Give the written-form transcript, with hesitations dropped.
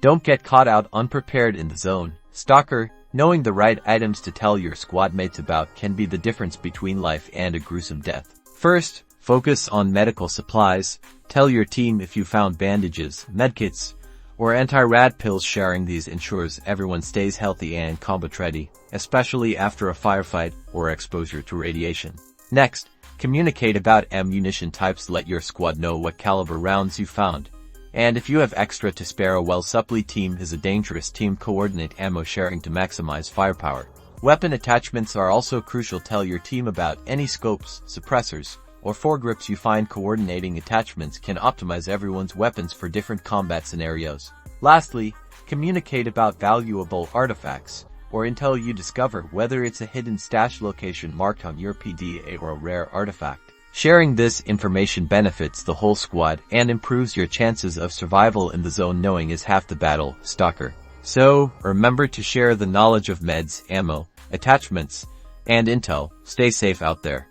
Don't get caught out unprepared in the zone. Stalker, knowing the right items to tell your squad mates about can be the difference between life and a gruesome death. First, focus on medical supplies. Tell your team if you found bandages, medkits, or anti-rad pills. Sharing these ensures everyone stays healthy and combat ready, especially after a firefight or exposure to radiation. Next, communicate about ammunition types. Let your squad know what caliber rounds you found, and if you have extra to spare. A well-supplied team is a dangerous team. Coordinate ammo sharing to maximize firepower. Weapon attachments are also crucial. Tell your team about any scopes, suppressors, or foregrips you find. Coordinating attachments can optimize everyone's weapons for different combat scenarios. Lastly, communicate about valuable artifacts or intel you discover, whether it's a hidden stash location marked on your PDA or a rare artifact. Sharing this information benefits the whole squad and improves your chances of survival in the zone. Knowing is half the battle, Stalker. So, remember to share the knowledge of meds, ammo, attachments, and intel. Stay safe out there.